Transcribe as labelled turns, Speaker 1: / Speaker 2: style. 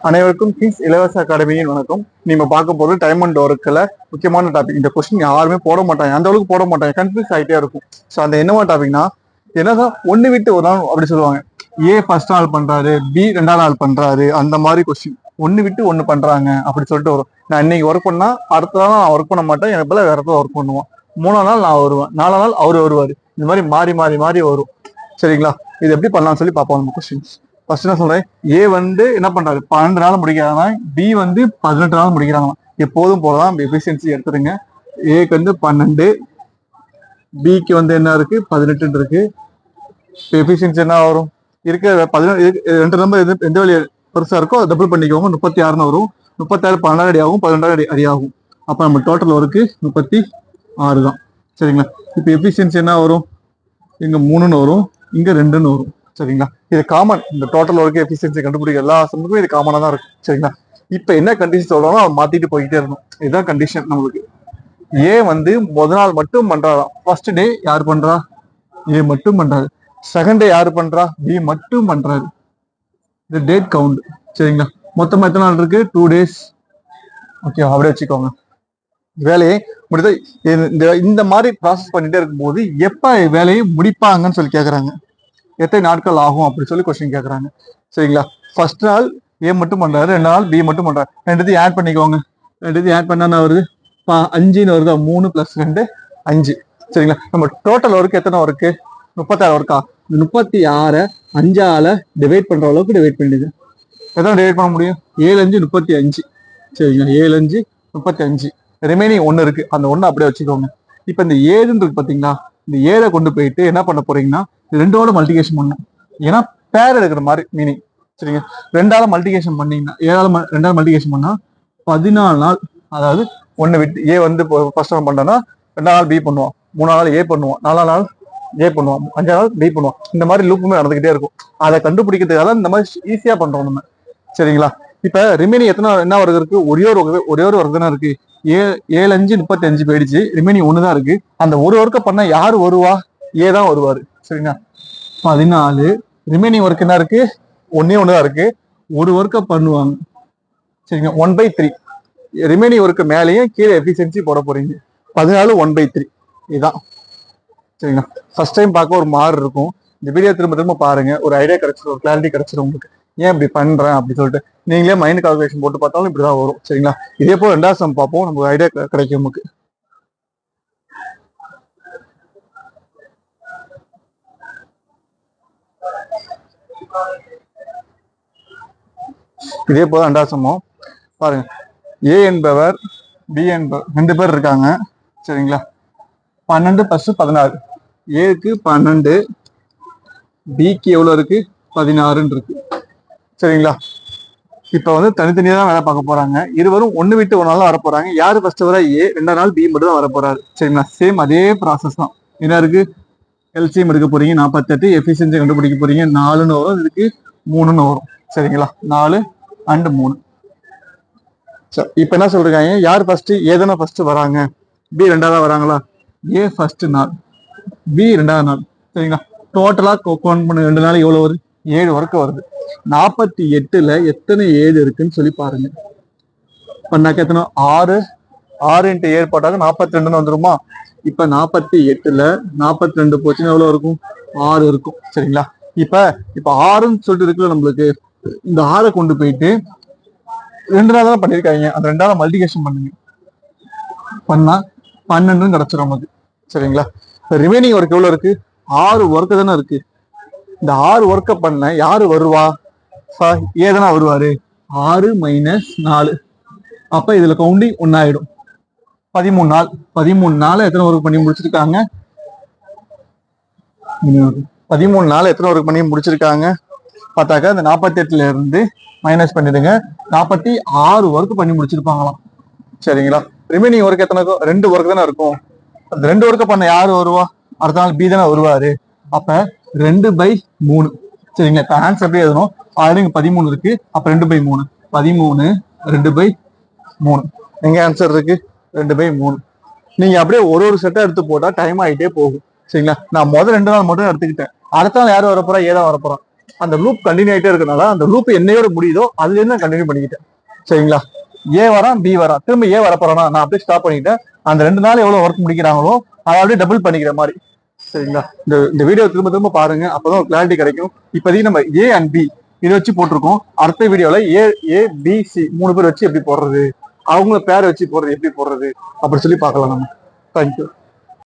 Speaker 1: அனைவருக்கும் கிங்ஸ் இலவச அகாடமியின் வணக்கம். நீங்க பார்க்க போறது டைம் அண்ட் ஒர்க்ல முக்கியமான டாபிக். இந்த கொஸ்டின் யாருமே போட மாட்டாங்க, அந்த அளவுக்கு போட மாட்டாங்க, கன்ஃபியூஸ் ஆகிட்டே இருக்கும். ஸோ அந்த என்னவா டாபிக்னா என்னதான் ஒண்ணு விட்டு ஒரு நாள் அப்படி சொல்லுவாங்க. ஏ ஃபர்ஸ்ட் நாள் பண்றாரு, பி ரெண்டாம் நாள் பண்றாரு, அந்த மாதிரி கொஸ்டின். ஒண்ணு விட்டு ஒண்ணு பண்றாங்க அப்படி சொல்லிட்டு வரும். நான் இன்னைக்கு ஒர்க் பண்ணா அடுத்த நாள் நான் ஒர்க் பண்ண மாட்டேன், எனக்கு பதிலா வேற இடத்துல ஒர்க் பண்ணுவோம். மூணாம் நாள் நான் வருவேன், நாலாம் நாள் அவரு வருவாரு. இந்த மாதிரி மாறி மாறி மாறி வரும். சரிங்களா? இது எப்படி பண்ணலாம்னு சொல்லி பார்ப்போம் நம்ம கொஸ்டின்ஸ். ஃபர்ஸ்ட் என்ன சொல்றேன், ஏ வந்து என்ன பண்றாரு 12 நாள் முடிக்கிறாங்க, பி வந்து 18 நாள் முடிக்கிறாங்க. எப்போதும் போலதான் எஃபிஷியன்சி எடுத்துருங்க. ஏக்கு வந்து 12, பிக்கு வந்து என்ன இருக்கு 18 இருக்கு. எஃபிஷியன்சி என்ன வரும், இருக்க 17 ரெண்டு நம்பர் எந்த வழி பெருசா இருக்கோ அதை டபுள் பண்ணிக்கோங்க. 36 வரும். 36 12 அடி ஆகும், 12 அடி ஆகும். அப்ப நம்ம டோட்டல் ஒர்க்கு 36 தான். சரிங்களா? இப்ப எஃபிஷியன்சி என்ன வரும், இங்க 3ன்னு வரும், இங்க 2ன்னு வரும். சரிங்களா? இது காமன். இந்த டோட்டல் ஒர்க் எஃபிஷியன்சி கண்டுபிடிக்க எல்லா சமயமும் இது காமனா தான் இருக்கு. சரிங்களா? இப்ப என்ன கண்டிஷன் சொல்றோம், அவன் மாத்திட்டு போயிட்டே இருக்கணும். இதுதான் கண்டிஷன் நம்மளுக்கு. ஏ வந்து முதல் நாள் மட்டும் பண்றாராம். ஃபர்ஸ்ட் டே யார் பண்றா, ஏ மட்டும் பண்றாரு. செகண்ட் டே யாரு பண்றா, பி மட்டும் பண்றாரு. இது டேட் கவுண்ட். சரிங்களா? மொத்தமா எத்தனை நாள் இருக்கு, 2 days. ஓகே, அப்படியே வச்சுக்கோங்க. வேலையை முடித்த இந்த மாதிரி ப்ராசஸ் பண்ணிட்டே இருக்கும்போது எப்ப வேலையை முடிப்பாங்கன்னு சொல்லி கேக்குறாங்க. எத்தனை நாட்கள் ஆகும் அப்படி சொல்லி கொஸ்டின் கேட்கறாங்க. சரிங்களா? ஃபர்ஸ்ட் நாள் ஏ மட்டும் பண்றாரு, 2 நாள் பி மட்டும் பண்றாரு. ரெண்டுத்தையும் ஆட் பண்ணிக்கோங்க. ரெண்டுத்தையும் ஆட் பண்ணா வருது 5ன்னு வருதா, 3 + 2 5. சரிங்களா? நம்ம டோட்டல் ஒர்க் எத்தனை ஒர்க்கு, 36 ஒர்க்கா. 36 5ஆல டிவைட் பண்ற அளவுக்கு டிவைட் பண்ணிடுது. எத்தனை டிவைட் பண்ண முடியும், 7 5 35. சரிங்களா? 7 5 35. ரிமைனிங் 1 இருக்கு, அந்த 1 அப்படியே வச்சுக்கோங்க. இப்ப இந்த 7ன்னு இருக்கு பாத்தீங்களா, இந்த 7 கொண்டு போயிட்டு என்ன பண்ண போறீங்கன்னா 2ஓட மல்டிகேஷன் பண்ணும். ஏன்னா பேர் எடுக்கிற மாதிரி மீனிங். சரிங்க? 2ஆல மல்டிகேஷன் பண்ணீங்கன்னா 2ஆல மல்டிகேஷன் பண்ணா 14 நாள். அதாவது 1 விட்டு ஏ வந்து ஃபர்ஸ்ட் நாள் பண்ணா 2ஆம் நாள் பி பண்ணுவோம், 3ஆம் நாள் ஏ பண்ணுவோம், 4ஆம் நாள் ஏ பண்ணுவோம், 5ஆம் நாள் பி பண்ணுவோம். இந்த மாதிரி லூப்புமே நடந்துகிட்டே இருக்கும். அதை கண்டுபிடிக்கிறதுக்காக இந்த மாதிரி ஈஸியா பண்றோம் நம்ம. சரிங்களா? இப்ப ரிமைனிங் எத்தனை என்ன ஒர்க் இருக்கு, ஒரே ஒரு ஒர்க் தானே இருக்கு. 7 5 35 போயிடுச்சு, ரிமைனிங் 1 தான் இருக்கு. அந்த ஒரு ஒர்க்கை பண்ண யாரு வருவா, ஏ தான் வருவாரு. சரிங்களா? 14. ரிமைனிங் ஒர்க் என்ன இருக்கு, ஒன்னே ஒண்ணுதான் இருக்கு. ஒரு ஒர்க்கை பண்ணுவாங்க. சரிங்களா? 1/3. ரிமைனிங் ஒர்க்கு மேலேயும் கீழே எஃபிஷியன்சி போட போறீங்க. 14 1/3 இதுதான். சரிங்களா? ஃபர்ஸ்ட் டைம் பார்க்க ஒரு மாறு இருக்கும். இந்த வீடியோ திரும்ப திரும்ப பாருங்க, ஒரு ஐடியா கிடைச்சிடும், ஒரு கிளாரிட்டி கிடைச்சிடும் உங்களுக்கு. ஏன் இப்படி பண்றேன் அப்படி சொல்லிட்டு நீங்களே மைண்ட் கால்குலேஷன் போட்டு பார்த்தாலும் இப்படிதான் வரும். சரிங்களா? இதே போல 2வது சம் பார்ப்போம், நமக்கு ஐடியா கிடைக்கும் நமக்கு. இதே போல 2வது சமம் பாருங்க. ஏ என்பவர் பி என்பவர் 2 பேர் இருக்காங்க. சரிங்களா? 12 + 16. ஏக்கு 12, பிக்கு எவ்வளவு இருக்கு 16 இருக்கு. சரிங்களா? இப்ப வந்து தனித்தனியா தான் வேலை பார்க்க போறாங்க. இருவரும் 1 விட்டு 1 நாள் வர போறாங்க. யாரு ஃபர்ஸ்ட் வர, ஏ. 2ஆம் நாள் பி மட்டும் தான் வர போறாரு. சரிங்களா? சேம் அதே ப்ராசஸ் தான். என்ன இருக்கு, எல்சிஎம் எடுக்க போறீங்க 48, எஃபிஷியன்சி கண்டுபிடிக்க போறீங்க 4ன்னு வரும், இதுக்கு 3ன்னு வரும். சரிங்களா? 4 and 3. இப்ப என்ன சொல்றாங்க, யார் ஃபர்ஸ்ட், ஏ தானே ஃபர்ஸ்ட் வராங்க, பி 2ஆவது வராங்களா. ஏ ஃபர்ஸ்ட் நாள், பி 2ஆவது நாள். சரிங்களா? டோட்டலா கவுண்ட் பண்ண 2 நாள் எவ்வளவு வருது, 7 ஒர்க் வருது. 48ல எத்தனை 7 இருக்குன்னு சொல்லி பாருங்க. பண்ணாக்க எத்தனை, 6 6 × 7 போட்டாக்க 42ன்னு வந்துருமா. இப்ப 48ல 42 போச்சுன்னா எவ்வளவு இருக்கும், 6 இருக்கும். சரிங்களா? இப்ப 6ன்னு சொல்லிட்டு இருக்குல்ல நம்மளுக்கு, இந்த 6 கொண்டு போயிட்டு 2 நாள் தான் பண்ணிருக்காங்க, அந்த 2ஆல மல்டிகேஷன் பண்ணுங்க. பண்ணா 12 கிடைச்சிடும் நமக்கு. சரிங்களா? ரிமைனிங் ஒர்க் எவ்வளவு இருக்கு, 6 ஒர்க் தானே இருக்கு. இந்த 6 ஒர்க்கை பண்ண யாரு வருவா, ஏதானா வருவாரு. 6 - 4. அப்ப இதுல கவுண்டிங் 1 ஆயிடும். 13 நாள். 13 நாள் எத்தனை ஒர்க் பண்ணி முடிச்சிருக்காங்க, 13 நாள் எத்தனை ஒர்க் பண்ணி முடிச்சிருக்காங்க பார்த்தாக்க, அந்த 48ல இருந்து மைனஸ் பண்ணிடுங்க, 46 ஒர்க் பண்ணி முடிச்சிருப்பாங்களாம். சரிங்களா? ரிமைனிங் ஒர்க் எத்தனை இருக்கும், 2 ஒர்க் தானே இருக்கும். அந்த 2 ஒர்க்கை பண்ண யாரு வருவா, அடுத்த நாள் பி தானே வருவாரு. அப்ப 2/3. சரிங்களா? இப்ப ஆன்சர் எப்படி எழுதணும், ஆல்ரெடி 13 இருக்கு, அப்ப 2/3. 13 2/3. எங்க ஆன்சர் இருக்கு 2/3. நீங்க அப்படியே ஒரு செட்டா எடுத்து போட்டா டைம் ஆகிட்டே போகும். சரிங்களா? நான் முதல் 2 நாள் மட்டும் எடுத்துக்கிட்டேன். அடுத்த நாள் யாரும் வரப்போறா, ஏதான் வரப்போறான். அந்த லூப் கண்டினியூ ஆகிட்டே இருக்கனால அந்த லூப் என்னையோட முடியுதோ அதுல இருந்து நான் கண்டினியூ பண்ணிக்கிட்டேன். சரிங்களா? ஏ வரான் பி வரான், திரும்ப ஏ வர போறானா, நான் அப்படியே ஸ்டாப் பண்ணிக்கிட்டேன். அந்த 2 நாள் எவ்வளவு ஒர்க் முடிக்கிறாங்களோ அதை அப்படியே டபுள் பண்ணிக்கிற மாதிரி. சரிங்களா? இந்த வீடியோ திரும்ப திரும்ப பாருங்க, அப்பதான் கிளாரிட்டி கிடைக்கும். இப்போதைக்கு நம்ம ஏ அண்ட் பி இதை வச்சு போட்டிருக்கோம். அடுத்த வீடியோல ஏ பி சி 3 பேர் வச்சு எப்படி போடுறது, அவங்கள பேர் வச்சு போடுறது எப்படி போடுறது அப்படி சொல்லி பார்க்கலாம் நம்ம. தேங்க்யூ.